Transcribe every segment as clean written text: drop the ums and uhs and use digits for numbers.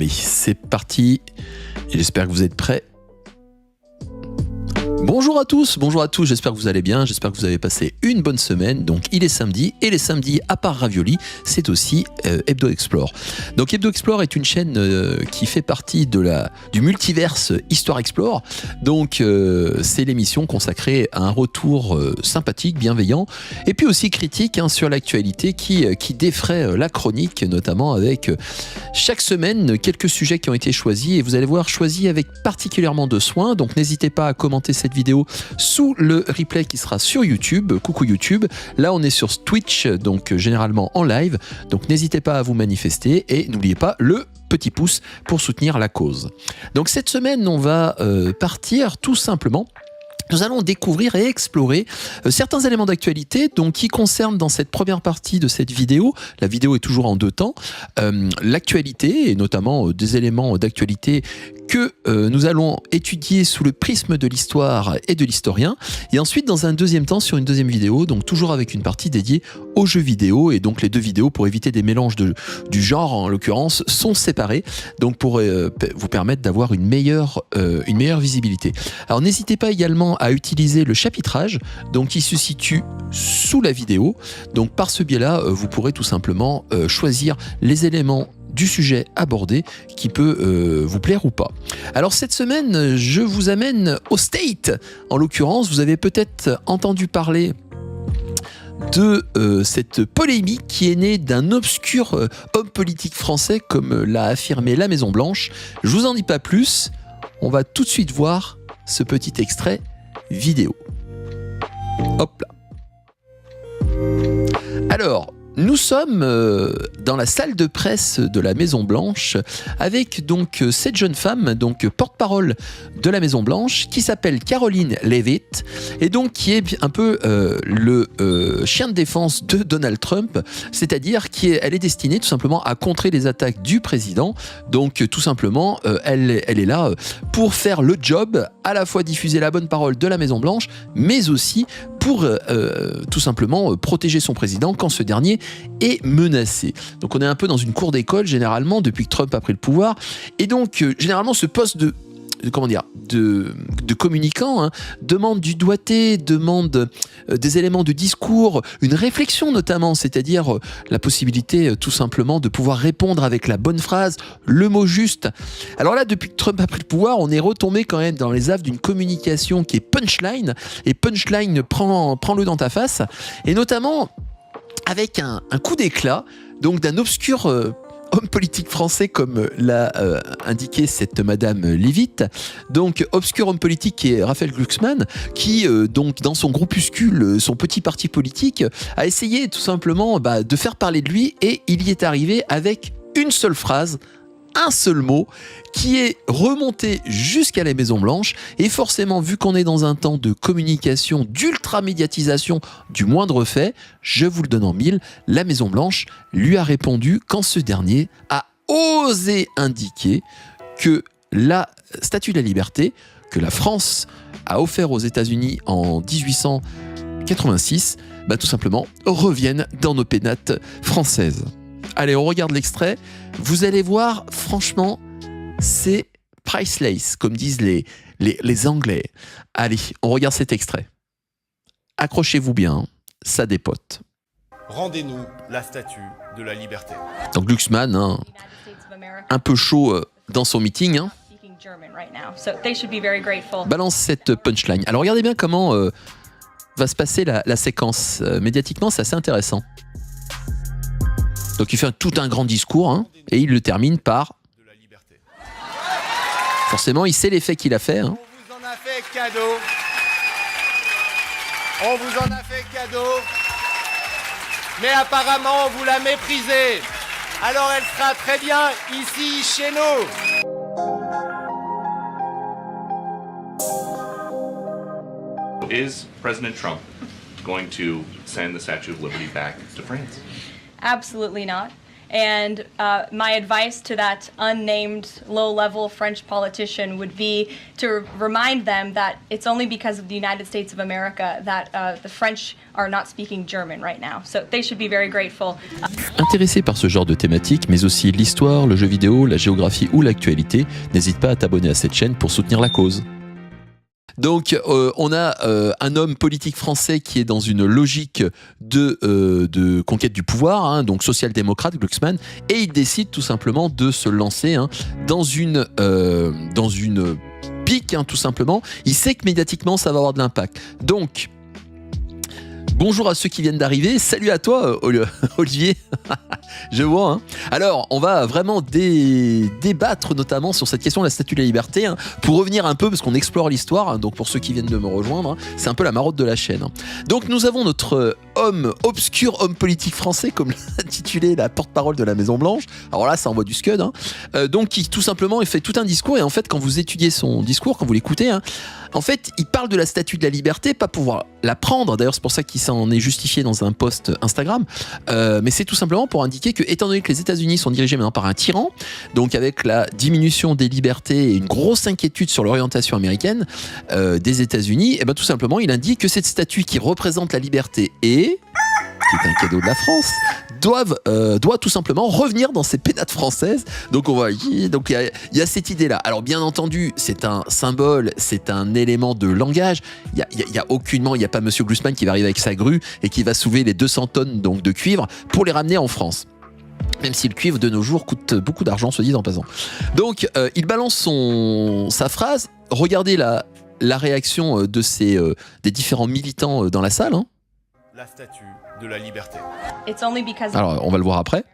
Allez, c'est parti. Et j'espère que vous êtes prêts. Bonjour à tous, j'espère que vous allez bien, j'espère que vous avez passé une bonne semaine. Donc il est samedi, et les samedis, à part Ravioli, c'est aussi Hebdo Explore. Donc Hebdo Explore est une chaîne qui fait partie du multiverse Histoire Explore. Donc c'est l'émission consacrée à un retour sympathique, bienveillant, et puis aussi critique sur l'actualité qui défraie la chronique, notamment avec chaque semaine quelques sujets qui ont été choisis, et vous allez voir, choisis avec particulièrement de soin. Donc n'hésitez pas à commenter cette vidéo sous le replay qui sera sur YouTube. Coucou YouTube, là on est sur Twitch, donc généralement en live, donc n'hésitez pas à vous manifester et n'oubliez pas le petit pouce pour soutenir la cause. Donc cette semaine on va partir tout simplement. Nous allons découvrir et explorer certains éléments d'actualité donc qui concernent dans cette première partie de cette vidéo. La vidéo est toujours en deux temps. L'actualité et notamment des éléments d'actualité que nous allons étudier sous le prisme de l'histoire et de l'historien. Et ensuite, dans un deuxième temps, sur une deuxième vidéo, donc toujours avec une partie dédiée aux jeux vidéo. Et donc les deux vidéos, pour éviter des mélanges du genre en l'occurrence, sont séparées. Donc pour vous permettre d'avoir une meilleure visibilité. Alors n'hésitez pas également à utiliser le chapitrage, donc qui se situe sous la vidéo. Donc par ce biais-là, vous pourrez tout simplement choisir les éléments du sujet abordé qui peut vous plaire ou pas. Alors cette semaine, je vous amène au State. En l'occurrence, vous avez peut-être entendu parler de cette polémique qui est née d'un obscur homme politique français, comme l'a affirmé la Maison Blanche. Je vous en dis pas plus, on va tout de suite voir ce petit extrait vidéo. Hop là. Alors, nous sommes dans la salle de presse de la Maison Blanche avec donc cette jeune femme, donc porte-parole de la Maison Blanche, qui s'appelle Karoline Leavitt et donc qui est un peu le chien de défense de Donald Trump, c'est-à-dire qu'elle est destinée tout simplement à contrer les attaques du président. Donc tout simplement, elle est là pour faire le job, à la fois diffuser la bonne parole de la Maison Blanche, mais aussi pour tout simplement protéger son président quand ce dernier est menacé. Donc on est un peu dans une cour d'école généralement depuis que Trump a pris le pouvoir, et donc généralement ce poste de communicant demande du doigté, demande des éléments de discours, une réflexion notamment, c'est-à-dire la possibilité tout simplement de pouvoir répondre avec la bonne phrase, le mot juste. Alors là, depuis que Trump a pris le pouvoir, on est retombé quand même dans les affres d'une communication qui est punchline, et punchline prends-le dans ta face, et notamment avec un coup d'éclat donc d'un obscur homme politique français, comme l'a indiqué cette madame Leavitt. Donc obscur homme politique qui est Raphaël Glucksmann, qui donc dans son groupuscule, son petit parti politique, a essayé tout simplement de faire parler de lui, et il y est arrivé avec une seule phrase, un seul mot, qui est remonté jusqu'à la Maison Blanche. Et forcément, vu qu'on est dans un temps de communication, d'ultra-médiatisation du moindre fait, je vous le donne en mille, la Maison Blanche lui a répondu quand ce dernier a osé indiquer que la Statue de la Liberté, que la France a offert aux États-Unis en 1886, tout simplement revienne dans nos pénates françaises. Allez, on regarde l'extrait. Vous allez voir, franchement, c'est priceless, comme disent les Anglais. Allez, on regarde cet extrait. Accrochez-vous bien, ça dépote. Rendez-nous la statue de la liberté. Donc Glucksmann, un peu chaud dans son meeting, balance cette punchline. Alors regardez bien comment va se passer la séquence. Médiatiquement, c'est assez intéressant. Donc il fait tout un grand discours, et il le termine par... Forcément, il sait l'effet qu'il a fait. On vous en a fait cadeau. On vous en a fait cadeau. Mais apparemment, vous la méprisez. Alors elle sera très bien ici, chez nous. Is President Trump going to send the Statue of Liberty back to France? Absolutely not. And my advice to that unnamed low-level French politician would be to remind them that it's only because of the United States of America that the French are not speaking German right now. So they should be very grateful. Intéressé par ce genre de thématique, mais aussi l'histoire, le jeu vidéo, la géographie ou l'actualité, n'hésite pas à t'abonner à cette chaîne pour soutenir la cause. Donc on a un homme politique français qui est dans une logique de conquête du pouvoir, hein, donc social-démocrate, Glucksmann, et il décide tout simplement de se lancer dans une pique, hein, tout simplement. Il sait que médiatiquement ça va avoir de l'impact. Donc bonjour à ceux qui viennent d'arriver. Salut à toi, Olivier. Je vois. Hein. Alors, on va vraiment débattre notamment sur cette question de la Statue de la Liberté. Hein, pour revenir un peu, parce qu'on explore l'histoire. Hein, donc, pour ceux qui viennent de me rejoindre, hein, c'est un peu la marotte de la chaîne. Hein. Donc, nous avons notre obscur homme politique français, comme l'a intitulé la porte-parole de la Maison-Blanche. Alors là, ça envoie du scud. Hein. Donc, qui tout simplement, il fait tout un discours. Et en fait, quand vous étudiez son discours, quand vous l'écoutez, hein, en fait, il parle de la Statue de la Liberté, pas pouvoir la prendre. D'ailleurs, c'est pour ça qu'il s'en est justifié dans un post Instagram. Mais c'est tout simplement pour indiquer que, étant donné que les États-Unis sont dirigés maintenant par un tyran, donc avec la diminution des libertés et une grosse inquiétude sur l'orientation américaine des États-Unis, et ben tout simplement, il indique que cette statue qui représente la liberté et qui est un cadeau de la France, doit tout simplement revenir dans ses pénates françaises. Donc il y a cette idée-là. Alors bien entendu, c'est un symbole, c'est un élément de langage. Il y a aucunement, il n'y a pas Monsieur Glucksmann qui va arriver avec sa grue et qui va soulever les 200 tonnes donc de cuivre pour les ramener en France. Même si le cuivre de nos jours coûte beaucoup d'argent, se dit en passant. Donc il balance sa phrase. Regardez la réaction des différents militants dans la salle. Hein. La statue de la liberté. Alors, on va le voir après.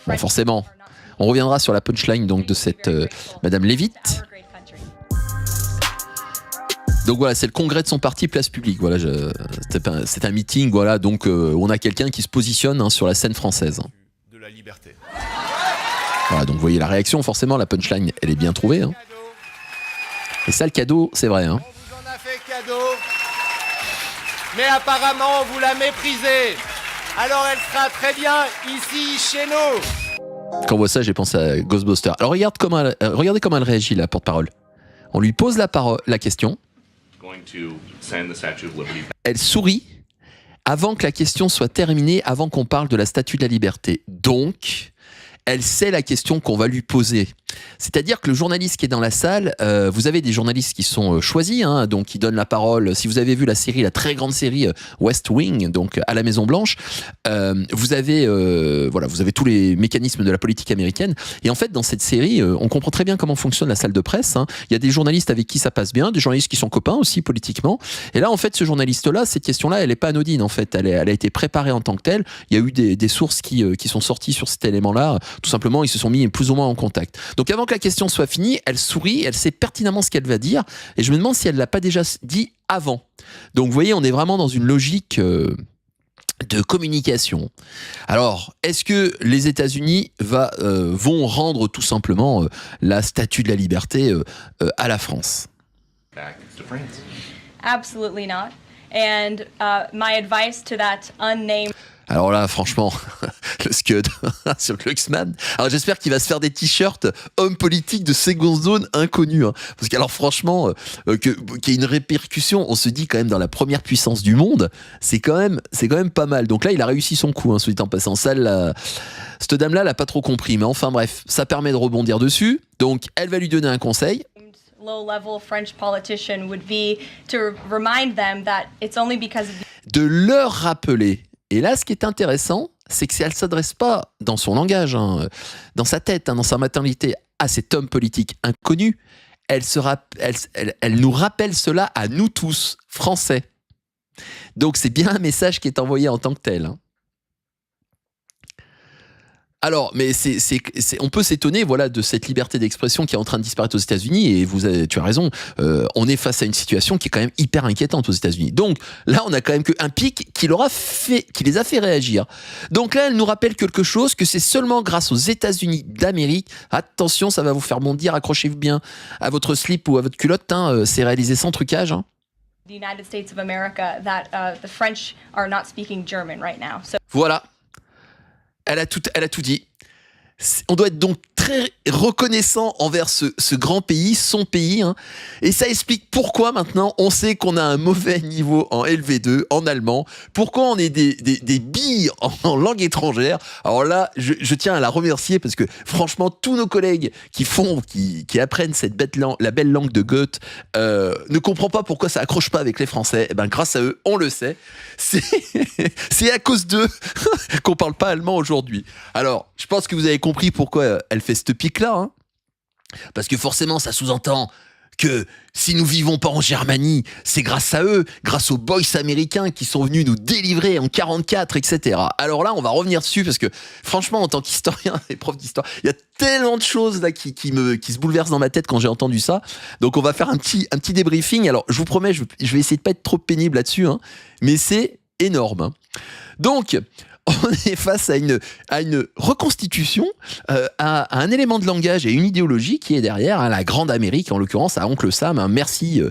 Bon, forcément, on reviendra sur la punchline donc, de cette Madame Leavitt. Donc voilà, c'est le congrès de son parti, place publique. Voilà, c'est un meeting, voilà, donc on a quelqu'un qui se positionne hein, sur la scène française. De la liberté. Voilà, donc vous voyez la réaction, forcément, la punchline, elle est bien trouvée. Hein. Et ça, le cadeau, c'est vrai. Hein. On vous en a fait cadeau. Mais apparemment, vous la méprisez. Alors elle sera très bien ici, chez nous. Quand on voit ça, j'ai pensé à Ghostbusters. Alors regardez comment elle réagit, la porte-parole. On lui pose la question. Elle sourit avant que la question soit terminée, avant qu'on parle de la Statue de la Liberté. Donc, elle sait la question qu'on va lui poser. C'est-à-dire que le journaliste qui est dans la salle, vous avez des journalistes qui sont choisis, hein, donc qui donnent la parole. Si vous avez vu la très grande série West Wing, donc à la Maison Blanche, vous avez tous les mécanismes de la politique américaine. Et en fait, dans cette série, on comprend très bien comment fonctionne la salle de presse. Hein. Il y a des journalistes avec qui ça passe bien, des journalistes qui sont copains aussi politiquement. Et là, en fait, ce journaliste-là, cette question-là, elle n'est pas anodine. En fait, elle a été préparée en tant que telle. Il y a eu des sources qui sont sorties sur cet élément-là. Tout simplement, ils se sont mis plus ou moins en contact. Donc avant que la question soit finie, elle sourit, elle sait pertinemment ce qu'elle va dire, et je me demande si elle ne l'a pas déjà dit avant. Donc vous voyez, on est vraiment dans une logique de communication. Alors, est-ce que les États-Unis vont rendre tout simplement la Statue de la Liberté à la France? Back to France. Absolutely not. And my advice to that unnamed... Alors là, franchement, le scud sur Glucksmann. Alors j'espère qu'il va se faire des t-shirts homme politique de seconde zone inconnu. Hein. Parce qu'alors franchement, qu'il y ait une répercussion, on se dit quand même dans la première puissance du monde, c'est quand même pas mal. Donc là, il a réussi son coup, hein, soit dit en passant. Cette dame-là, elle n'a pas trop compris. Mais enfin bref, ça permet de rebondir dessus. Donc elle va lui donner un conseil. Low-level French politician would be to remind them that it's only because of... De leur rappeler. Et là, ce qui est intéressant, c'est que si elle ne s'adresse pas dans son langage, hein, dans sa tête, hein, dans sa maternité, à cet homme politique inconnu, elle nous rappelle cela à nous tous, Français. Donc c'est bien un message qui est envoyé en tant que tel. Hein. Alors, mais on peut s'étonner, voilà, de cette liberté d'expression qui est en train de disparaître aux États-Unis. Et tu as raison, on est face à une situation qui est quand même hyper inquiétante aux États-Unis. Donc là, on a quand même qu'un pic qui les a fait réagir. Donc là, elle nous rappelle quelque chose, que c'est seulement grâce aux États-Unis d'Amérique. Attention, ça va vous faire bondir. Accrochez-vous bien à votre slip ou à votre culotte. Hein, c'est réalisé sans trucage. Hein. The United States of America that the French are not speaking German right now. So... Voilà. Elle a tout dit. On doit être donc très reconnaissant envers ce grand pays, son pays, hein. Et ça explique pourquoi maintenant on sait qu'on a un mauvais niveau en LV2, en allemand, pourquoi on est des billes en langue étrangère. Alors là, je tiens à la remercier parce que franchement, tous nos collègues qui apprennent la belle langue de Goethe ne comprennent pas pourquoi ça accroche pas avec les Français. Et ben grâce à eux, on le sait. C'est à cause d'eux qu'on parle pas allemand aujourd'hui. Alors, je pense que vous avez compris pourquoi elle fait ce pic-là, hein. Parce que forcément, ça sous-entend que si nous vivons pas en Germanie, c'est grâce à eux, grâce aux boys américains qui sont venus nous délivrer en 44, etc. Alors là, on va revenir dessus parce que franchement, en tant qu'historien et prof d'histoire, il y a tellement de choses là qui se bouleversent dans ma tête quand j'ai entendu ça. Donc on va faire un petit débriefing. Alors je vous promets, je vais essayer de pas être trop pénible là-dessus, hein, mais c'est énorme, hein. Donc on est face à une reconstitution, à un élément de langage et une idéologie qui est derrière, hein, la Grande Amérique, en l'occurrence à Oncle Sam, hein, merci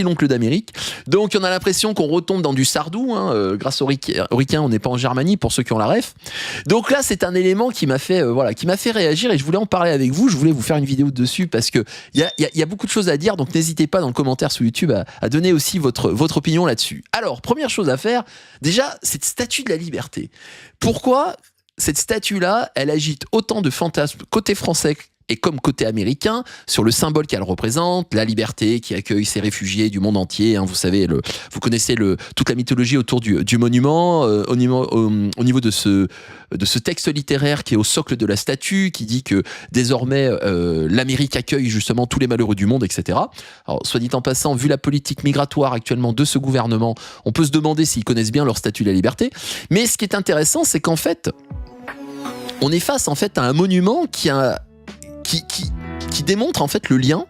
l'oncle d'Amérique. Donc on a l'impression qu'on retombe dans du Sardou, hein, grâce au ricain, on n'est pas en Germanie pour ceux qui ont la ref. Donc là c'est un élément qui m'a fait réagir et je voulais en parler avec vous, je voulais vous faire une vidéo dessus parce que il y a beaucoup de choses à dire, donc n'hésitez pas dans le commentaire sous YouTube à donner aussi votre opinion là-dessus. Alors première chose à faire, déjà cette statue de la liberté. Pourquoi cette statue-là, elle agite autant de fantasmes côté français et comme côté américain sur le symbole qu'elle représente, la liberté qui accueille ces réfugiés du monde entier, hein, vous savez, vous connaissez toute la mythologie autour du monument, au niveau de ce texte littéraire qui est au socle de la statue, qui dit que désormais l'Amérique accueille justement tous les malheureux du monde, etc. Alors, soit dit en passant, vu la politique migratoire actuellement de ce gouvernement, on peut se demander s'ils connaissent bien leur statut de la liberté. Mais ce qui est intéressant, c'est qu'en fait, on est face en fait à un monument qui démontre en fait le lien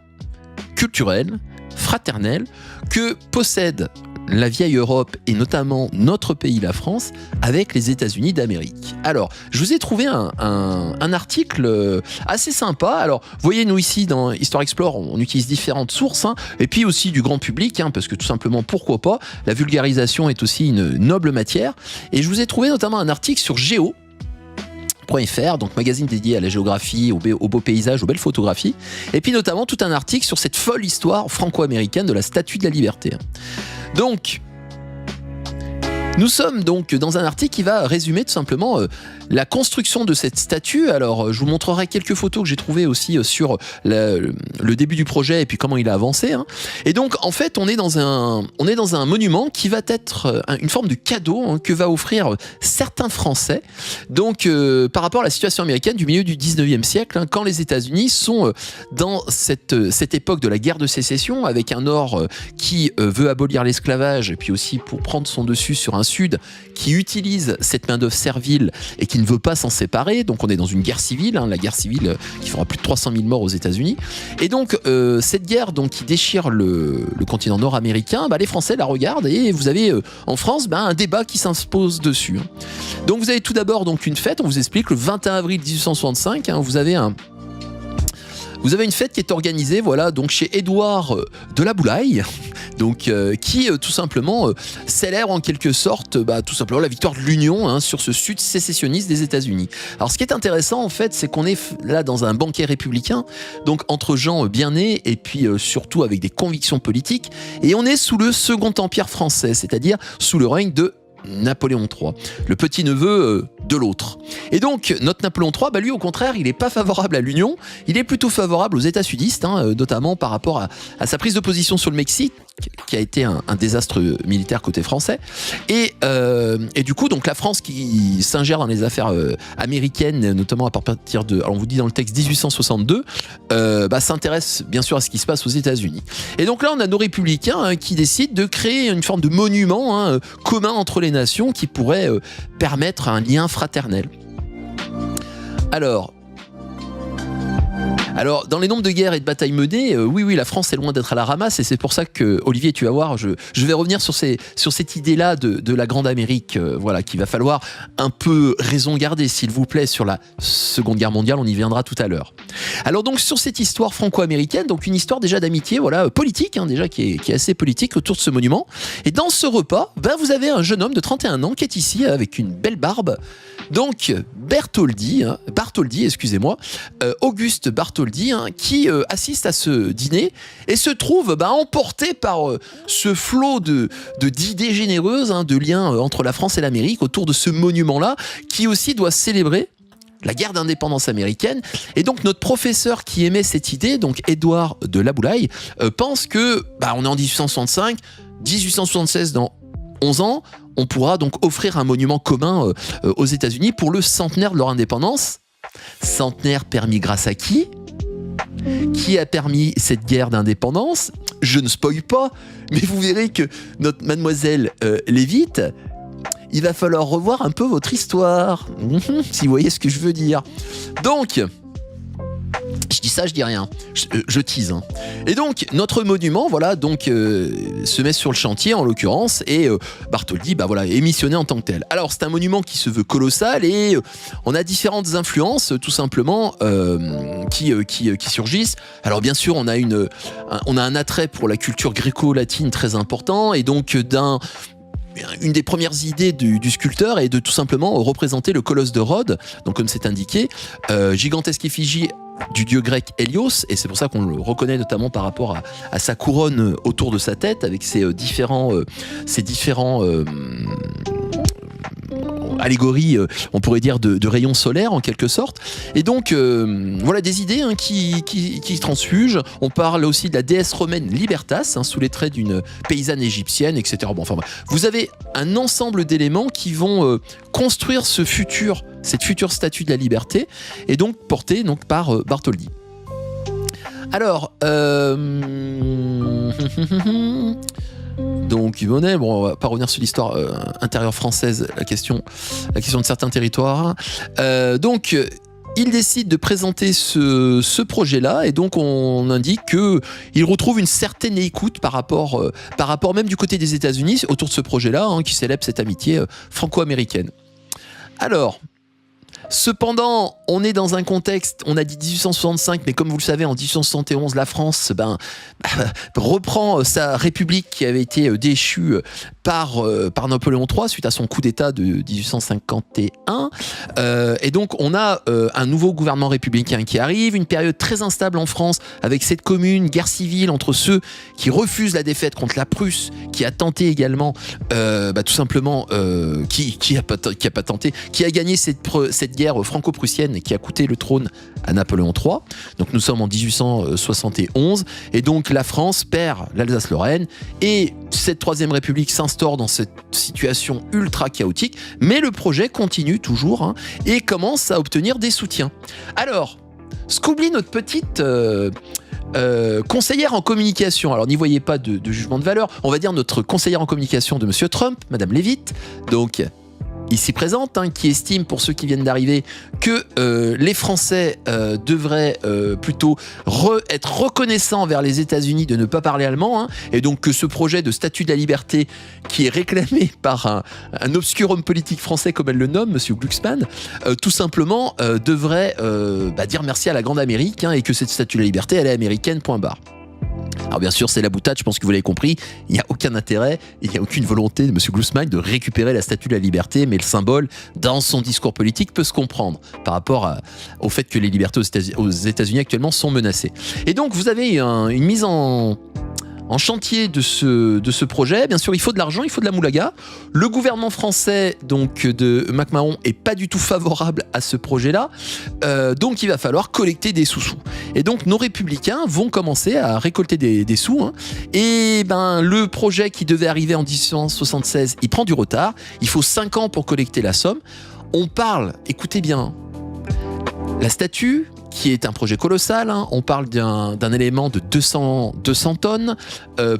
culturel, fraternel que possède la vieille Europe et notamment notre pays, la France, avec les États-Unis d'Amérique. Alors, je vous ai trouvé un article assez sympa. Alors, voyez, nous ici dans Histoire Explore, on utilise différentes sources, hein, et puis aussi du grand public, hein, parce que tout simplement, pourquoi pas, la vulgarisation est aussi une noble matière. Et je vous ai trouvé notamment un article sur Géo.fr, donc magazine dédié à la géographie, aux beaux paysages, aux belles photographies, et puis notamment tout un article sur cette folle histoire franco-américaine de la Statue de la Liberté. Donc, nous sommes donc dans un article qui va résumer tout simplement la construction de cette statue. Alors, je vous montrerai quelques photos que j'ai trouvées aussi sur le début du projet et puis comment il a avancé, hein. Et donc, en fait, on est dans un monument qui va être une forme de cadeau, hein, que va offrir certains Français. Donc, par rapport à la situation américaine du milieu du 19e siècle, hein, quand les États-Unis sont dans cette époque de la guerre de sécession, avec un Nord qui veut abolir l'esclavage et puis aussi pour prendre son dessus sur un Sud qui utilise cette main-d'œuvre servile et qui ne veut pas s'en séparer. Donc on est dans une guerre civile, hein, la guerre civile qui fera plus de 300 000 morts aux États-Unis. Et donc cette guerre donc, qui déchire le continent nord-américain, les Français la regardent et vous avez en France un débat qui s'impose dessus, hein. Donc vous avez tout d'abord donc une fête, on vous explique, le 21 avril 1865, hein, vous avez une fête qui est organisée, voilà, donc chez Édouard de la Boulaye, donc qui tout simplement célèbre en quelque sorte, tout simplement la victoire de l'Union, hein, sur ce sud sécessionniste des États-Unis. Alors, ce qui est intéressant en fait, c'est qu'on est là dans un banquet républicain, donc entre gens bien nés et puis surtout avec des convictions politiques, et on est sous le Second Empire français, c'est-à-dire sous le règne de Napoléon III, le petit-neveu de l'autre. Et donc, notre Napoléon III, lui, au contraire, il n'est pas favorable à l'Union, il est plutôt favorable aux États sudistes, hein, notamment par rapport à sa prise de position sur le Mexique, qui a été un désastre militaire côté français. Et du coup, donc la France qui s'ingère dans les affaires américaines, notamment à partir de, alors on vous dit dans le texte 1862, s'intéresse bien sûr à ce qui se passe aux États-Unis. Et donc là, on a nos républicains, hein, qui décident de créer une forme de monument, hein, commun entre les nations qui pourrait permettre un lien fraternel. Alors, Alors, dans les nombres de guerres et de batailles menées, oui, la France est loin d'être à la ramasse, et c'est pour ça que, Olivier, tu vas voir, je vais revenir sur cette idée-là de la Grande Amérique, voilà, qu'il va falloir un peu raison garder, s'il vous plaît, sur la Seconde Guerre mondiale, on y viendra tout à l'heure. Alors donc, sur cette histoire franco-américaine, donc une histoire déjà d'amitié, voilà, politique, hein, déjà, qui est assez politique autour de ce monument, et dans ce repas, vous avez un jeune homme de 31 ans qui est ici, avec une belle barbe, donc Bartholdi, excusez-moi, Auguste Bartholdi, hein, qui assiste à ce dîner et se trouve emporté par ce flot d'idées généreuses, hein, de liens entre la France et l'Amérique autour de ce monument-là, qui aussi doit célébrer la guerre d'indépendance américaine. Et donc notre professeur qui aimait cette idée, donc Édouard de Laboulaye, pense que on est en 1865, 1876 dans 11 ans, on pourra donc offrir un monument commun aux États-Unis pour le centenaire de leur indépendance. Centenaire permis grâce à qui ? Qui a permis cette guerre d'indépendance ? Je ne spoil pas, mais vous verrez que notre mademoiselle Lévite, il va falloir revoir un peu votre histoire, si vous voyez ce que je veux dire. Donc, je dis ça, je dis rien. Je tease. Hein. Et donc, notre monument, voilà, donc, se met sur le chantier, en l'occurrence, et Bartholdi, est missionné en tant que tel. Alors, c'est un monument qui se veut colossal, et on a différentes influences, tout simplement, qui surgissent. Alors, bien sûr, on a un attrait pour la culture gréco-latine très important, et donc, une des premières idées du sculpteur est de tout simplement représenter le colosse de Rhodes, donc comme c'est indiqué, gigantesque effigie du dieu grec Hélios, et c'est pour ça qu'on le reconnaît notamment par rapport à sa couronne autour de sa tête, avec ses différents allégories, on pourrait dire, de rayons solaires en quelque sorte. Et donc, voilà des idées, hein, qui transfugent. On parle aussi de la déesse romaine Libertas, hein, sous les traits d'une paysanne égyptienne, etc. Vous avez un ensemble d'éléments qui vont construire cette future statue de la liberté, et donc portée par Bartholdi. Alors, donc Yvonne, on va pas revenir sur l'histoire intérieure française, la question de certains territoires. Donc, il décide de présenter ce projet-là, et donc on indique qu'il retrouve une certaine écoute par rapport même du côté des États-Unis autour de ce projet-là, hein, qui célèbre cette amitié franco-américaine. Alors, cependant, on est dans un contexte, on a dit 1865, mais comme vous le savez, en 1871, la France reprend sa république qui avait été déchue par Napoléon III suite à son coup d'État de 1851. Et donc, on a un nouveau gouvernement républicain qui arrive, une période très instable en France, avec cette commune, guerre civile entre ceux qui refusent la défaite contre la Prusse, qui a tenté également, tout simplement, qui a gagné cette guerre franco-prussienne qui a coûté le trône à Napoléon III. Donc nous sommes en 1871, et donc la France perd l'Alsace-Lorraine, et cette Troisième République s'instaure dans cette situation ultra chaotique, mais le projet continue toujours, hein, et commence à obtenir des soutiens. Alors, ce qu'oublie notre petite conseillère en communication, alors n'y voyez pas de jugement de valeur, on va dire notre conseillère en communication de Monsieur Trump, Madame Lévite, donc ici présente, hein, qui estime, pour ceux qui viennent d'arriver, que les Français devraient plutôt être reconnaissants envers les États-Unis de ne pas parler allemand, hein, et donc que ce projet de statue de la liberté, qui est réclamé par un obscur homme politique français, comme elle le nomme, Monsieur Glucksmann, tout simplement devrait dire merci à la Grande Amérique, hein, et que cette statue de la liberté, elle est américaine, point barre. Alors bien sûr, c'est la boutade, je pense que vous l'avez compris, il n'y a aucun intérêt, il n'y a aucune volonté de M. Glucksmann de récupérer la statue de la liberté, mais le symbole, dans son discours politique, peut se comprendre par rapport au fait que les libertés aux États-Unis actuellement sont menacées. Et donc vous avez une mise en chantier de ce projet. Bien sûr, il faut de l'argent, il faut de la moulaga. Le gouvernement français, donc de McMahon, est pas du tout favorable à ce projet-là. Donc il va falloir collecter des sous-sous. Et donc nos républicains vont commencer à récolter des sous, hein. Et le projet qui devait arriver en 1876, il prend du retard. Il faut 5 ans pour collecter la somme. On parle, écoutez bien, la statue qui est un projet colossal. Hein. On parle d'un élément de 200 tonnes,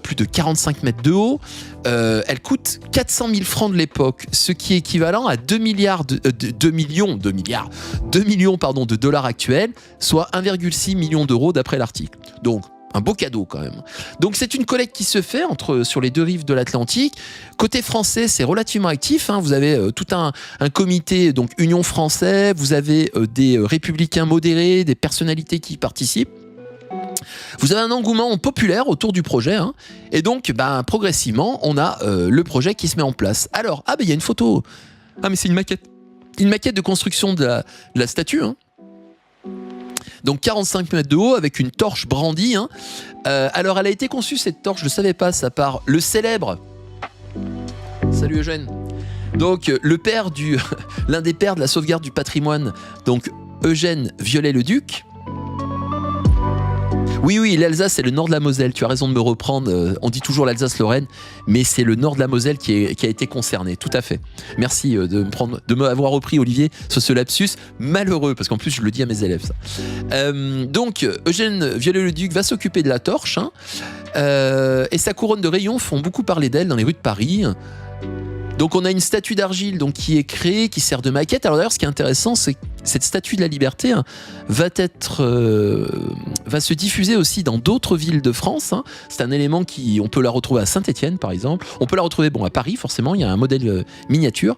plus de 45 mètres de haut. Elle coûte 400 000 francs de l'époque, ce qui est équivalent à 2 millions de dollars actuels, soit 1,6 million d'euros d'après l'article. Donc, un beau cadeau quand même. Donc c'est une collecte qui se fait sur les deux rives de l'Atlantique. Côté français, c'est relativement actif. Hein. Vous avez tout un comité, donc Union français, vous avez des républicains modérés, des personnalités qui y participent. Vous avez un engouement populaire autour du projet. Hein. Et donc, progressivement, on a le projet qui se met en place. Alors, il y a une photo. Ah, mais c'est une maquette. Une maquette de construction de la statue. Hein. Donc 45 mètres de haut avec une torche brandie. Hein. Alors elle a été conçue cette torche, je ne savais pas, ça par le célèbre. Salut Eugène. Donc l'un des pères de la sauvegarde du patrimoine, donc Eugène Viollet-le-Duc. Oui, l'Alsace, c'est le nord de la Moselle. Tu as raison de me reprendre. On dit toujours l'Alsace-Lorraine, mais c'est le nord de la Moselle qui a été concerné. Tout à fait. Merci de m'avoir repris, Olivier, sur ce lapsus malheureux, parce qu'en plus, je le dis à mes élèves. Ça. Donc, Eugène Viollet-le-Duc va s'occuper de la torche, hein, et sa couronne de rayons font beaucoup parler d'elle dans les rues de Paris. Donc on a une statue d'argile qui est créée, qui sert de maquette. Alors d'ailleurs, ce qui est intéressant, c'est que cette statue de la liberté va se diffuser aussi dans d'autres villes de France. Hein. C'est un élément on peut la retrouver à Saint-Étienne par exemple. On peut la retrouver à Paris forcément, il y a un modèle miniature.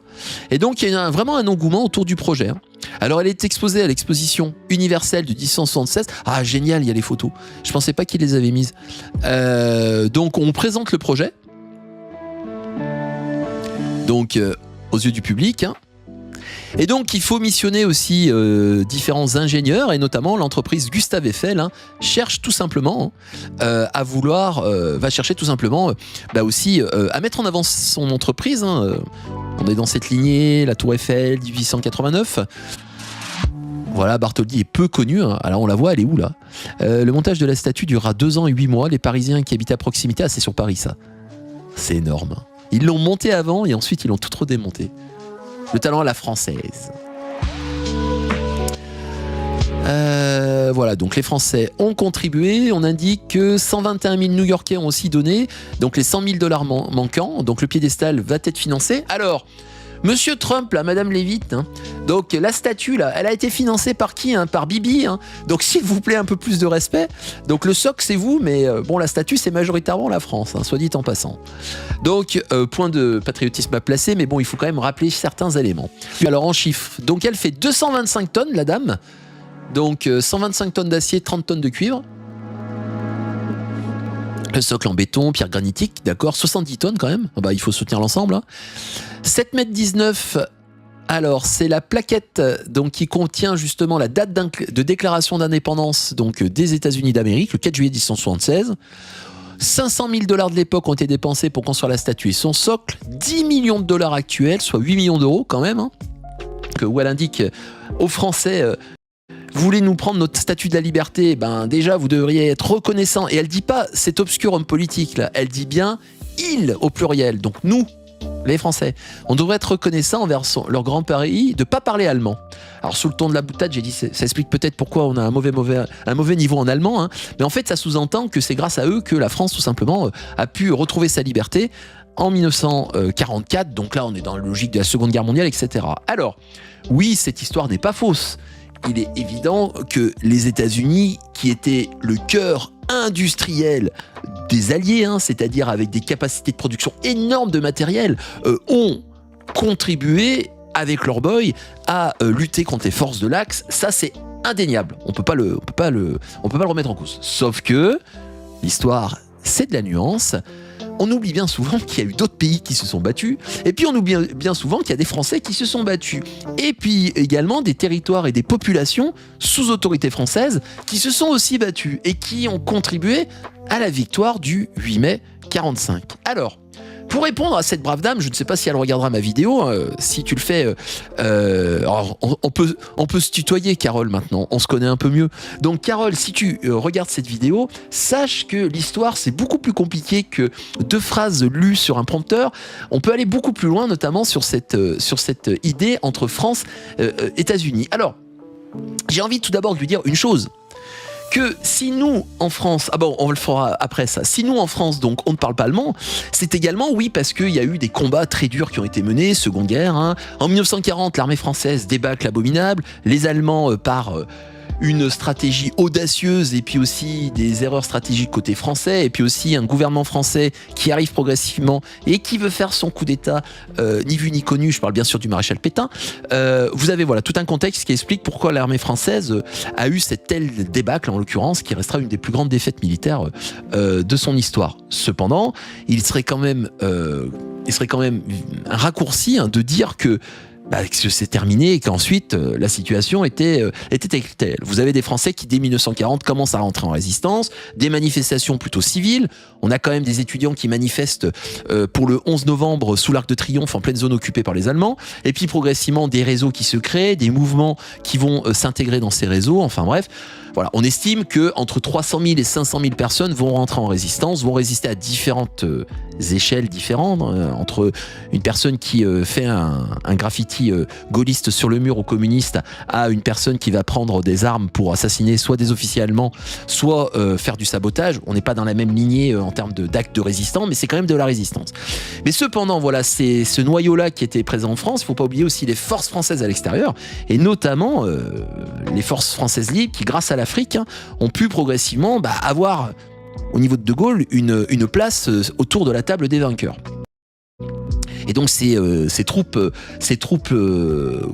Et donc il y a vraiment un engouement autour du projet. Hein. Alors elle est exposée à l'exposition universelle de 1876. Ah génial, il y a les photos. Je pensais pas qu'ils les avaient mises. Donc on présente le projet. Donc aux yeux du public. Hein. Et donc il faut missionner aussi différents ingénieurs, et notamment l'entreprise Gustave Eiffel cherche tout simplement va chercher tout simplement aussi à mettre en avant son entreprise. Hein. On est dans cette lignée, la Tour Eiffel, 1889. Voilà, Bartholdi est peu connu. Hein. Alors on la voit, elle est où là? Le montage de la statue durera 2 ans et 8 mois. Les Parisiens qui habitent à proximité, c'est sur Paris ça. C'est énorme. Ils l'ont monté avant et ensuite ils l'ont tout redémonté. Le talent à la française. Voilà, donc les Français ont contribué. On indique que 121 000 New-Yorkais ont aussi donné. Donc les 100 000 $ manquants. Donc le piédestal va être financé. Alors, Monsieur Trump, là, Madame Leavitt, hein, donc la statue, là, elle a été financée par qui? Par Bibi. Hein. Donc s'il vous plaît, un peu plus de respect. Donc le socle, c'est vous, mais la statue, c'est majoritairement la France, hein, soit dit en passant. Donc, point de patriotisme à placer, mais bon, il faut quand même rappeler certains éléments. Alors en chiffres, donc elle fait 225 tonnes, la dame. Donc 125 tonnes d'acier, 30 tonnes de cuivre. Le socle en béton, pierre granitique, d'accord, 70 tonnes quand même. Il faut soutenir l'ensemble. Hein. 7,19 m. Alors, c'est la plaquette qui contient justement la date de déclaration d'indépendance des États-Unis d'Amérique, le 4 juillet 1876. 500 000 $ de l'époque ont été dépensés pour construire la statue et son socle. 10 millions de $ actuels, soit 8 millions d'euros quand même. Hein, où elle indique aux Français... Vous voulez nous prendre notre statue de la liberté? Déjà, vous devriez être reconnaissant. Et elle dit pas cet obscur homme politique là. Elle dit bien il au pluriel. Donc nous, les Français, on devrait être reconnaissant envers leur grand pays de pas parler allemand. Alors sous le ton de la boutade, j'ai dit ça explique peut-être pourquoi on a un mauvais niveau en allemand. Hein. Mais en fait, ça sous-entend que c'est grâce à eux que la France tout simplement a pu retrouver sa liberté en 1944. Donc là, on est dans la logique de la Seconde Guerre mondiale, etc. Alors oui, cette histoire n'est pas fausse. Il est évident que les États-Unis, qui étaient le cœur industriel des Alliés, c'est-à-dire avec des capacités de production énormes de matériel, ont contribué avec leur boy à lutter contre les forces de l'Axe. Ça, c'est indéniable. On peut pas le remettre en cause. Sauf que l'histoire, c'est de la nuance. On oublie bien souvent qu'il y a eu d'autres pays qui se sont battus, et puis on oublie bien souvent qu'il y a des Français qui se sont battus, et puis également des territoires et des populations sous autorité française qui se sont aussi battus et qui ont contribué à la victoire du 8 mai 45. Alors, pour répondre à cette brave dame, je ne sais pas si elle regardera ma vidéo, si tu le fais, alors on peut se tutoyer Carole maintenant, on se connaît un peu mieux. Donc Carole, si tu regardes cette vidéo, sache que l'histoire c'est beaucoup plus compliqué que 2 phrases lues sur un prompteur. On peut aller beaucoup plus loin, notamment sur cette idée entre France et États-Unis. Alors, j'ai envie tout d'abord de lui dire une chose. Que si nous, en France, on le fera après ça, si nous, en France, donc, on ne parle pas allemand, c'est également, oui, parce qu'il y a eu des combats très durs qui ont été menés, Seconde Guerre, hein. En 1940, l'armée française débâcle abominable, les Allemands, par une stratégie audacieuse et puis aussi des erreurs stratégiques côté français et puis aussi un gouvernement français qui arrive progressivement et qui veut faire son coup d'état ni vu ni connu, je parle bien sûr du maréchal Pétain. Vous avez voilà tout un contexte qui explique pourquoi l'armée française a eu cette telle débâcle en l'occurrence qui restera une des plus grandes défaites militaires de son histoire. Cependant, il serait quand même un raccourci de dire que c'est terminé et qu'ensuite la situation était telle. Vous avez des Français qui dès 1940 commencent à rentrer en résistance, des manifestations plutôt civiles. On a quand même des étudiants qui manifestent pour le 11 novembre sous l'Arc de Triomphe en pleine zone occupée par les Allemands. Et puis progressivement des réseaux qui se créent, des mouvements qui vont s'intégrer dans ces réseaux. Enfin bref, voilà, on estime que entre 300 000 et 500 000 personnes vont rentrer en résistance, vont résister à différentes échelles différentes, entre une personne qui fait un graffiti gaulliste sur le mur aux communistes à une personne qui va prendre des armes pour assassiner soit des officiers allemands, soit faire du sabotage. On n'est pas dans la même lignée en termes d'actes de résistance, mais c'est quand même de la résistance. Mais cependant, voilà, c'est ce noyau-là qui était présent en France. Il ne faut pas oublier aussi les forces françaises à l'extérieur, et notamment les forces françaises libres qui, grâce à l'Afrique, ont pu progressivement avoir, au niveau de Gaulle, une place autour de la table des vainqueurs. Et donc ces troupes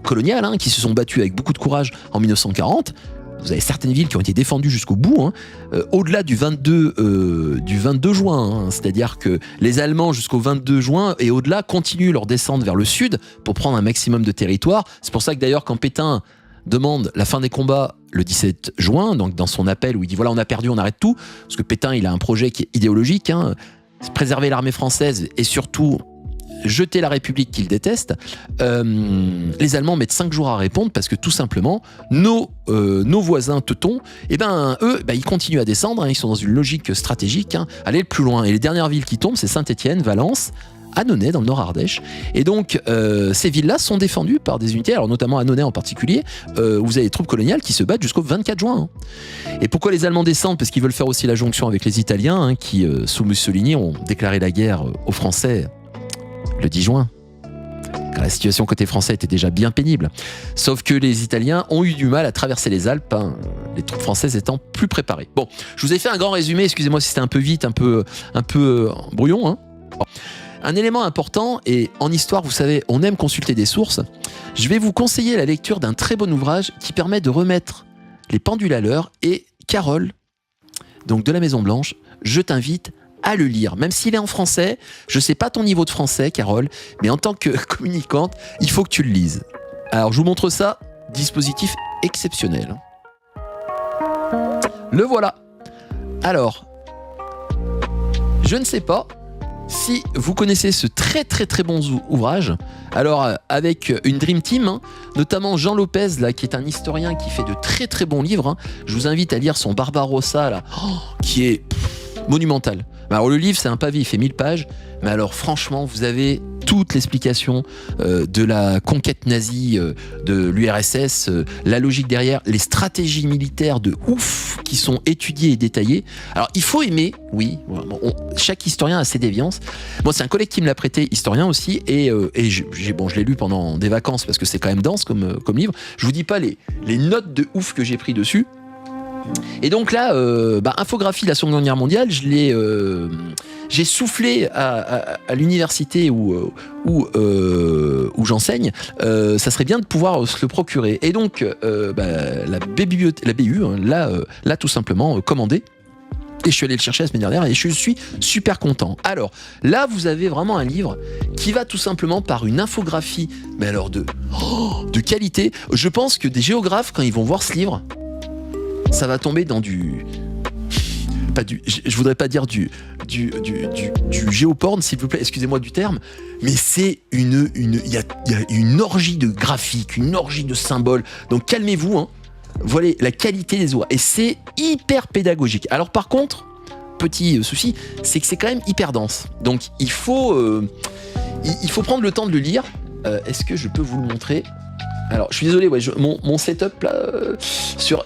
coloniales qui se sont battues avec beaucoup de courage en 1940, vous avez certaines villes qui ont été défendues jusqu'au bout, au-delà du 22 juin, c'est-à-dire que les Allemands jusqu'au 22 juin et au-delà continuent leur descente vers le sud pour prendre un maximum de territoire. C'est pour ça que d'ailleurs quand Pétain demande la fin des combats le 17 juin, donc dans son appel où il dit voilà on a perdu, on arrête tout, parce que Pétain il a un projet qui est idéologique, préserver l'armée française et surtout jeter la République qu'il déteste. Les Allemands mettent 5 jours à répondre parce que tout simplement nos voisins teutons, eux ils continuent à descendre, ils sont dans une logique stratégique, aller le plus loin. Et les dernières villes qui tombent, c'est Saint-Étienne, Valence, Annonay dans le Nord-Ardèche. Et donc ces villes-là sont défendues par des unités, alors notamment Annonay en particulier, où vous avez des troupes coloniales qui se battent jusqu'au 24 juin. Et pourquoi les Allemands descendent? Parce qu'ils veulent faire aussi la jonction avec les Italiens, qui sous Mussolini ont déclaré la guerre aux Français le 10 juin. Car la situation côté français était déjà bien pénible. Sauf que les Italiens ont eu du mal à traverser les Alpes, les troupes françaises étant plus préparées. Bon, je vous ai fait un grand résumé, excusez-moi si c'était un peu vite, un peu brouillon. Bon. Un élément important, et en histoire, vous savez, on aime consulter des sources, je vais vous conseiller la lecture d'un très bon ouvrage qui permet de remettre les pendules à l'heure, et Carole, donc de la Maison Blanche, je t'invite à le lire, même s'il est en français. Je sais pas ton niveau de français, Carole, mais en tant que communicante, il faut que tu le lises. Alors, je vous montre ça, dispositif exceptionnel. Le voilà. Alors, je ne sais pas si vous connaissez ce très très très bon ouvrage, alors avec une Dream Team, notamment Jean Lopez, là, qui est un historien qui fait de très très bons livres. Je vous invite à lire son Barbarossa, là, qui est monumental. Alors le livre c'est un pavé, il fait 1000 pages, mais alors franchement vous avez toute l'explication de la conquête nazie de l'URSS, la logique derrière, les stratégies militaires de ouf qui sont étudiées et détaillées. Alors il faut aimer, oui, chaque historien a ses déviances. Moi c'est un collègue qui me l'a prêté, historien aussi, et je l'ai lu pendant des vacances parce que c'est quand même dense comme livre. Je vous dis pas les notes de ouf que j'ai pris dessus. Et donc là, infographie de la Seconde Guerre mondiale, j'ai soufflé à l'université où j'enseigne, ça serait bien de pouvoir se le procurer. Et donc la BU l'a tout simplement commandé. Et je suis allé le chercher la semaine dernière et je suis super content. Alors là, vous avez vraiment un livre qui va tout simplement par une infographie, mais alors de qualité. Je pense que des géographes, quand ils vont voir ce livre, ça va tomber dans je voudrais pas dire du géoporn, s'il vous plaît, excusez-moi du terme, mais c'est il y a une orgie de graphiques, une orgie de symboles. Donc calmez-vous, Voilà la qualité des ouvrages. Et c'est hyper pédagogique. Alors par contre, petit souci, c'est que c'est quand même hyper dense. Donc il faut prendre le temps de le lire. Est-ce que je peux vous le montrer ? Alors, je suis désolé, ouais, mon setup là,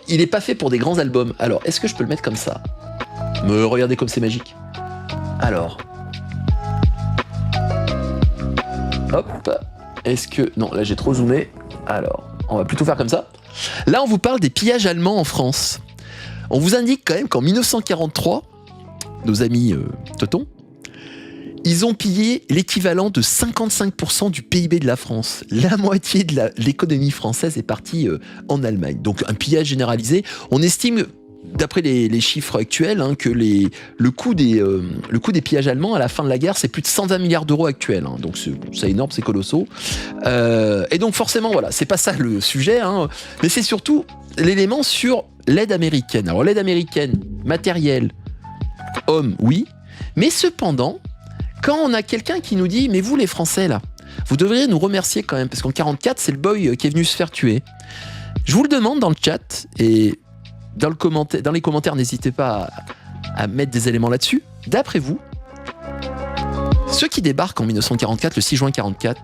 il est pas fait pour des grands albums. Alors, est-ce que je peux le mettre comme ça? Me regardez comme c'est magique. Alors, hop. Est-ce que non, là j'ai trop zoomé. Alors, on va plutôt faire comme ça. Là, on vous parle des pillages allemands en France. On vous indique quand même qu'en 1943, nos amis Teutons, ils ont pillé l'équivalent de 55% du PIB de la France. La moitié de l'économie française est partie en Allemagne. Donc un pillage généralisé. On estime, d'après les chiffres actuels, hein, que le coût des pillages allemands à la fin de la guerre, c'est plus de 120 milliards d'euros actuels. Hein. Donc c'est énorme, c'est colossal. Et donc forcément, voilà, c'est pas ça le sujet, hein, mais c'est surtout l'élément sur l'aide américaine. Alors l'aide américaine, matérielle, hommes, oui, mais cependant, quand on a quelqu'un qui nous dit « Mais vous les Français là, vous devriez nous remercier quand même, parce qu'en 44, c'est le boy qui est venu se faire tuer. » Je vous le demande dans le chat, et dans les commentaires, n'hésitez pas à mettre des éléments là-dessus. D'après vous, ceux qui débarquent en 1944, le 6 juin 44,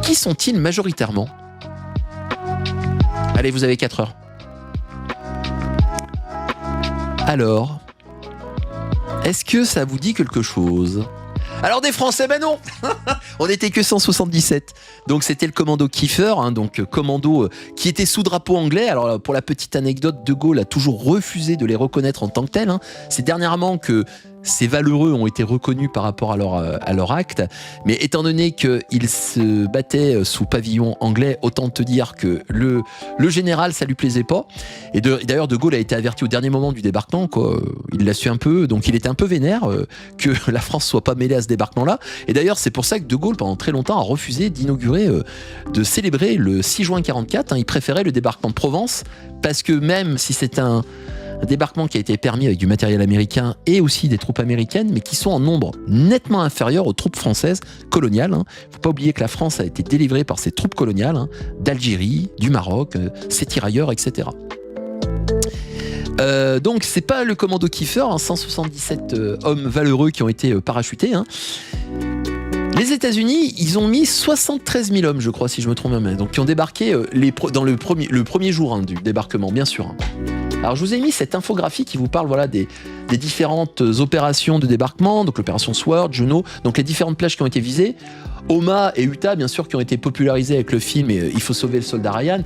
qui sont-ils majoritairement? Allez, vous avez 4 heures. Alors, est-ce que ça vous dit quelque chose? Alors des Français, ben non. On n'était que 177. Donc c'était le commando Kiefer, hein, donc commando qui était sous drapeau anglais. Alors pour la petite anecdote, De Gaulle a toujours refusé de les reconnaître en tant que tels. Hein. C'est dernièrement que ces valeureux ont été reconnus par rapport à leur acte. Mais étant donné qu'ils se battaient sous pavillon anglais, autant te dire que le général, ça lui plaisait pas. Et d'ailleurs, De Gaulle a été averti au dernier moment du débarquement, quoi. Il l'a su un peu, donc il était un peu vénère que la France soit pas mêlée à ce débarquement-là. Et d'ailleurs, c'est pour ça que De Gaulle, pendant très longtemps, a refusé d'inaugurer, de célébrer le 6 juin 44. Hein. Il préférait le débarquement de Provence, parce que même si c'est un débarquement qui a été permis avec du matériel américain et aussi des troupes américaines, mais qui sont en nombre nettement inférieur aux troupes françaises coloniales. Hein. Faut pas oublier que la France a été délivrée par ses troupes coloniales, hein, d'Algérie, du Maroc, ses tirailleurs, etc. Donc c'est pas le commando Kiefer, hein, 177 hommes valeureux qui ont été parachutés. Hein. Les États-Unis, ils ont mis 73 000 hommes, je crois, si je me trompe bien, donc qui ont débarqué dans le premier jour, hein, du débarquement, bien sûr. Hein. Alors je vous ai mis cette infographie qui vous parle, voilà, des différentes opérations de débarquement, donc l'opération Sword, Juno, donc les différentes plages qui ont été visées, Homa et Utah, bien sûr, qui ont été popularisées avec le film Il faut sauver le soldat Ryan.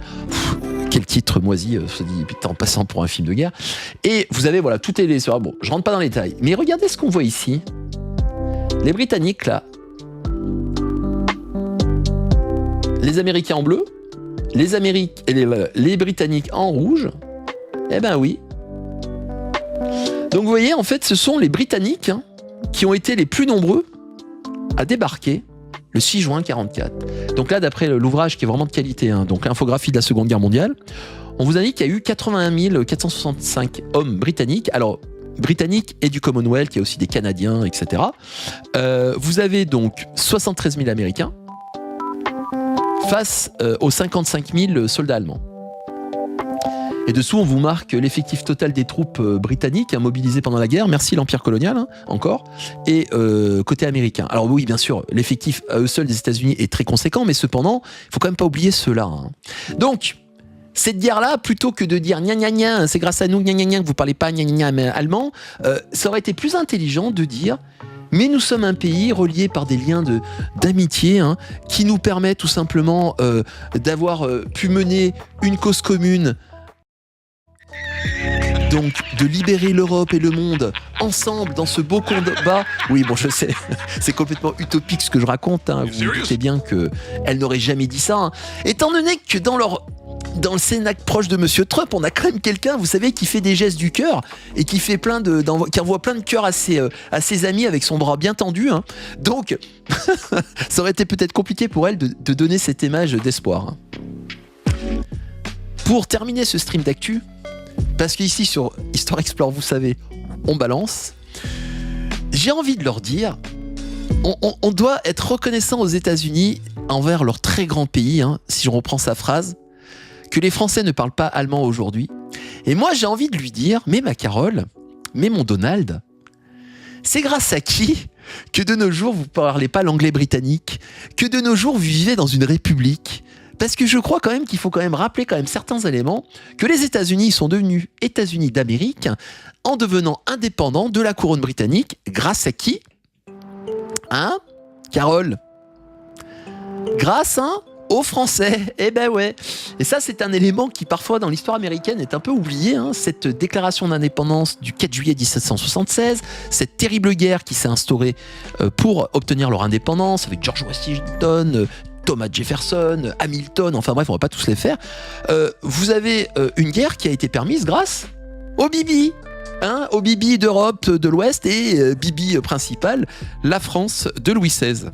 Quel titre moisi, se dit putain, en passant pour un film de guerre. Et vous avez, voilà, tout est les... Bon, je rentre pas dans les détails, mais regardez ce qu'on voit ici. Les Britanniques, là, les Américains en bleu, les Britanniques en rouge. Eh ben oui. Donc vous voyez, en fait, ce sont les Britanniques, hein, qui ont été les plus nombreux à débarquer le 6 juin 44. Donc là, d'après l'ouvrage qui est vraiment de qualité, hein, donc l'infographie de la Seconde Guerre mondiale, on vous indique qu'il y a eu 81 465 hommes britanniques. Alors, britanniques et du Commonwealth, il y a aussi des Canadiens, etc. Vous avez donc 73 000 Américains face aux 55 000 soldats allemands. Et dessous, on vous marque l'effectif total des troupes britanniques, hein, mobilisées pendant la guerre. Merci l'Empire colonial, hein, encore. Et côté américain. Alors oui, bien sûr, l'effectif à eux seuls des États-Unis est très conséquent, mais cependant, il faut quand même pas oublier ceux-là. Hein. Donc, cette guerre-là, plutôt que de dire gna gna gna, c'est grâce à nous gna gna gna que vous parlez pas gna gna gna allemand, ça aurait été plus intelligent de dire... Mais nous sommes un pays relié par des liens d'amitié, hein, qui nous permet tout simplement d'avoir pu mener une cause commune, donc de libérer l'Europe et le monde ensemble dans ce beau combat. Oui, bon, je sais, c'est complètement utopique ce que je raconte, hein, vous vous doutez bien qu'elle n'aurait jamais dit ça. Hein. Étant donné que dans le Cénacle proche de Monsieur Trump, on a quand même quelqu'un, vous savez, qui fait des gestes du cœur et qui fait qui envoie plein de cœurs à ses amis avec son bras bien tendu. Hein. Donc, ça aurait été peut-être compliqué pour elle de donner cette image d'espoir. Hein. Pour terminer ce stream d'actu, parce qu'ici sur Histoire Explore, vous savez, on balance, j'ai envie de leur dire, on doit être reconnaissant aux États-Unis envers leur très grand pays, hein, si je reprends sa phrase, que les Français ne parlent pas allemand aujourd'hui. Et moi, j'ai envie de lui dire, mais ma Carole, mais mon Donald, c'est grâce à qui que de nos jours, vous ne parlez pas l'anglais britannique, que de nos jours, vous vivez dans une république parce que je crois quand même qu'il faut quand même rappeler quand même certains éléments, que les États-Unis sont devenus États-Unis d'Amérique en devenant indépendants de la couronne britannique, grâce à qui ? Hein, Carole ? Grâce, aux Français. Eh ben ouais. Et ça, c'est un élément qui, parfois, dans l'histoire américaine, est un peu oublié. Cette déclaration d'indépendance du 4 juillet 1776, cette terrible guerre qui s'est instaurée pour obtenir leur indépendance, avec George Washington, Thomas Jefferson, Hamilton, enfin bref, on va pas tous les faire. Vous avez une guerre qui a été permise grâce au Bibi. Au Bibi d'Europe de l'Ouest et Bibi principal, la France de Louis XVI.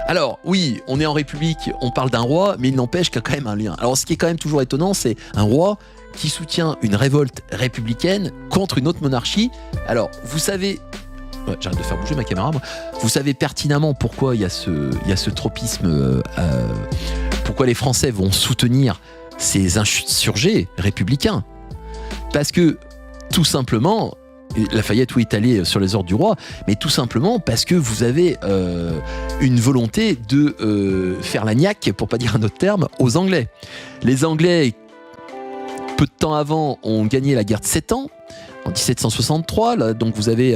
Alors, oui, on est en République, on parle d'un roi, mais il n'empêche qu'il y a quand même un lien. Alors, ce qui est quand même toujours étonnant, c'est un roi qui soutient une révolte républicaine contre une autre monarchie. Alors, vous savez... Ouais, j'arrête de faire bouger ma caméra, moi. Vous savez pertinemment pourquoi il y a ce tropisme, pourquoi les Français vont soutenir ces insurgés républicains. Parce que, tout simplement... Lafayette, oui, est allé sur les ordres du roi, mais tout simplement parce que vous avez une volonté de faire la niaque, pour pas dire un autre terme, aux Anglais. Les Anglais, peu de temps avant, ont gagné la guerre de 7 ans, en 1763. Là, donc vous avez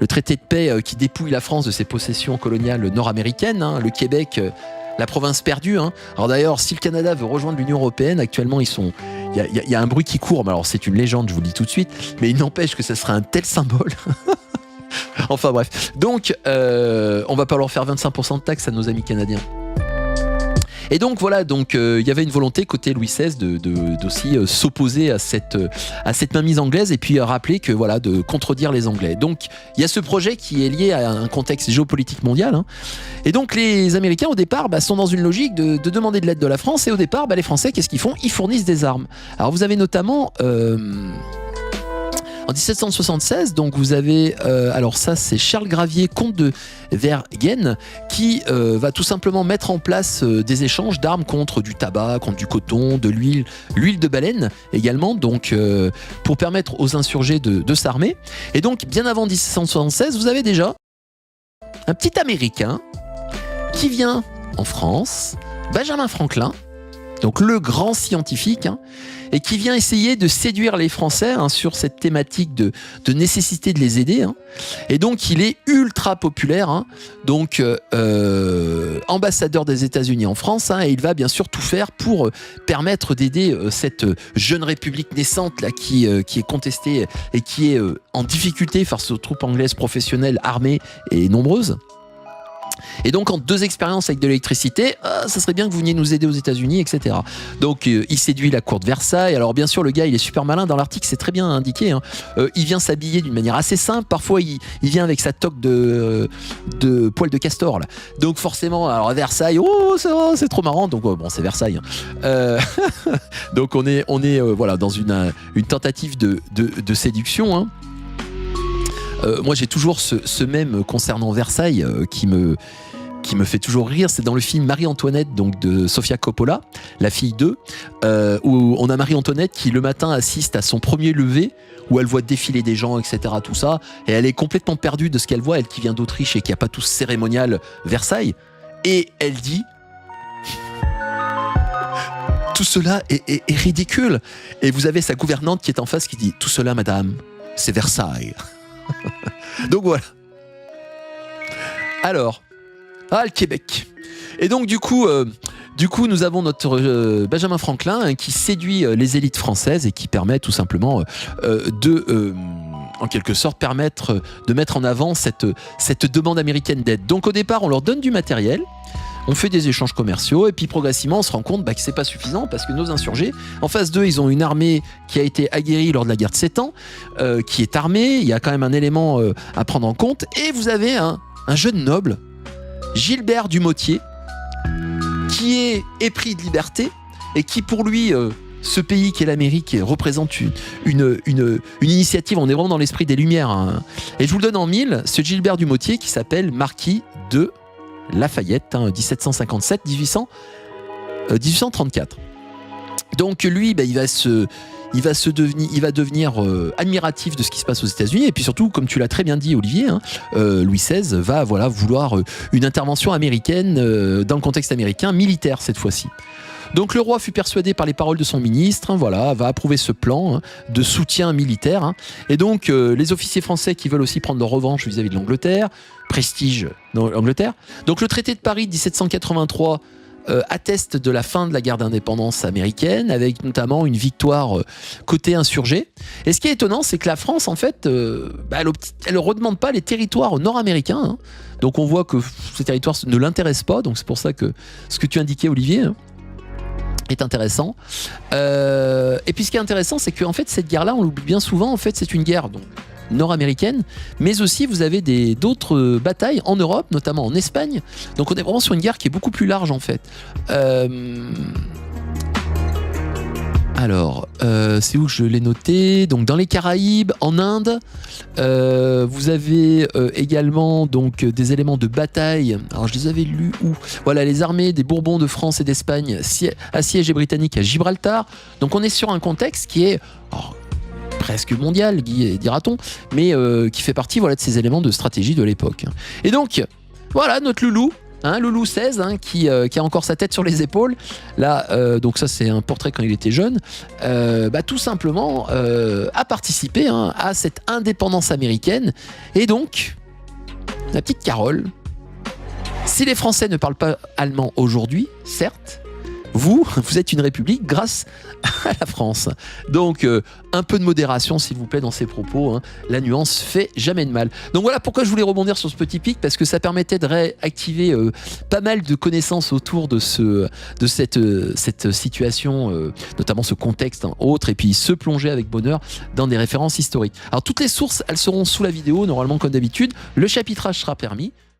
le traité de paix qui dépouille la France de ses possessions coloniales nord-américaines, le Québec... la province perdue. Alors d'ailleurs, si le Canada veut rejoindre l'Union européenne, actuellement, il y a un bruit qui court. Mais alors, c'est une légende, je vous le dis tout de suite. Mais il n'empêche que ça serait un tel symbole. Enfin bref. Donc, on va pas leur faire 25% de taxes à nos amis canadiens. Et donc voilà, il y avait une volonté côté Louis XVI d'aussi s'opposer à cette mainmise anglaise et puis rappeler que voilà, de contredire les Anglais. Donc il y a ce projet qui est lié à un contexte géopolitique mondial. Et donc les Américains au départ sont dans une logique de demander de l'aide de la France, et au départ les Français, qu'est-ce qu'ils font ? Ils fournissent des armes. Alors vous avez notamment... en 1776, donc vous avez, alors ça c'est Charles Gravier, comte de Vergennes, qui va tout simplement mettre en place des échanges d'armes contre du tabac, contre du coton, de l'huile de baleine également, donc pour permettre aux insurgés de s'armer. Et donc bien avant 1776, vous avez déjà un petit Américain qui vient en France, Benjamin Franklin, donc le grand scientifique, et qui vient essayer de séduire les Français sur cette thématique de nécessité de les aider. Et donc il est ultra populaire, donc ambassadeur des États-Unis en France, et il va bien sûr tout faire pour permettre d'aider cette jeune république naissante là, qui est contestée et qui est en difficulté face aux troupes anglaises professionnelles, armées et nombreuses. Et donc, en 2 expériences avec de l'électricité, ça serait bien que vous veniez nous aider aux États-Unis, etc. Donc, il séduit la cour de Versailles. Alors, bien sûr, le gars, il est super malin. Dans l'article, c'est très bien indiqué. Il vient s'habiller d'une manière assez simple. Parfois, il vient avec sa toque de poil de castor. Là. Donc, forcément, alors à Versailles, c'est trop marrant. Donc, bon, c'est Versailles. Donc, on est voilà, dans une tentative de séduction. Moi, j'ai toujours ce mème concernant Versailles qui me fait toujours rire. C'est dans le film Marie-Antoinette, donc de Sofia Coppola, la fille d'eux, où on a Marie-Antoinette qui le matin assiste à son premier lever, où elle voit défiler des gens, etc., tout ça, et elle est complètement perdue de ce qu'elle voit, elle qui vient d'Autriche et qui n'a pas tout ce cérémonial Versailles, et elle dit... Tout cela est ridicule. Et vous avez sa gouvernante qui est en face qui dit « Tout cela, madame, c'est Versailles. » Donc voilà. Alors, le Québec. Et donc du coup, nous avons notre Benjamin Franklin qui séduit les élites françaises et qui permet tout simplement en quelque sorte, permettre de mettre en avant cette demande américaine d'aide. Donc au départ, on leur donne du matériel. On fait des échanges commerciaux et puis progressivement on se rend compte que c'est pas suffisant parce que nos insurgés, en face d'eux, ils ont une armée qui a été aguerrie lors de la guerre de 7 ans, qui est armée, il y a quand même un élément à prendre en compte, et vous avez un jeune noble, Gilbert du Motier, qui est épris de liberté et qui pour lui, ce pays qui est l'Amérique représente une initiative, on est vraiment dans l'esprit des Lumières. Et je vous le donne en mille, ce Gilbert du Motier qui s'appelle Marquis de Lafayette, 1757-1834. Donc lui, il va il va devenir admiratif de ce qui se passe aux États-Unis. Et puis surtout, comme tu l'as très bien dit, Olivier, hein, Louis XVI va vouloir une intervention américaine dans le contexte américain, militaire cette fois-ci. Donc le roi fut persuadé par les paroles de son ministre, hein, va approuver ce plan de soutien militaire. Hein. Et donc les officiers français qui veulent aussi prendre leur revanche vis-à-vis de l'Angleterre, prestige dans l'Angleterre. Donc le traité de Paris de 1783 atteste de la fin de la guerre d'indépendance américaine, avec notamment une victoire côté insurgé. Et ce qui est étonnant, c'est que la France, en fait, elle ne redemande pas les territoires nord-américains. Hein. Donc on voit que ces territoires ne l'intéressent pas. Donc c'est pour ça que ce que tu indiquais, Olivier, hein, est intéressant. Et puis ce qui est intéressant, c'est qu'en fait, cette guerre-là, on l'oublie bien souvent, en fait, c'est une guerre donc nord-américaine, mais aussi vous avez d'autres batailles en Europe, notamment en Espagne. Donc on est vraiment sur une guerre qui est beaucoup plus large en fait. Alors, c'est où que je l'ai noté? Donc dans les Caraïbes, en Inde, vous avez également donc des éléments de bataille. Alors je les avais lus où? Voilà, les armées des Bourbons de France et d'Espagne assiègent les Britanniques à Gibraltar. Donc on est sur un contexte qui est presque mondial, dira-t-on, mais qui fait partie de ces éléments de stratégie de l'époque. Et donc, voilà notre loulou. Loulou 16, qui a encore sa tête sur les épaules. Là, donc ça c'est un portrait quand il était jeune. Tout simplement a participé à cette indépendance américaine. Et donc, la petite Carole, si les Français ne parlent pas allemand aujourd'hui, certes, vous êtes une république grâce à la France. Donc, un peu de modération, s'il vous plaît, dans ces propos. Hein. La nuance fait jamais de mal. Donc voilà pourquoi je voulais rebondir sur ce petit pic, parce que ça permettait de réactiver pas mal de connaissances autour de cette situation, notamment ce contexte autre, et puis se plonger avec bonheur dans des références historiques. Alors toutes les sources, elles seront sous la vidéo, normalement comme d'habitude. Le chapitrage sera permis.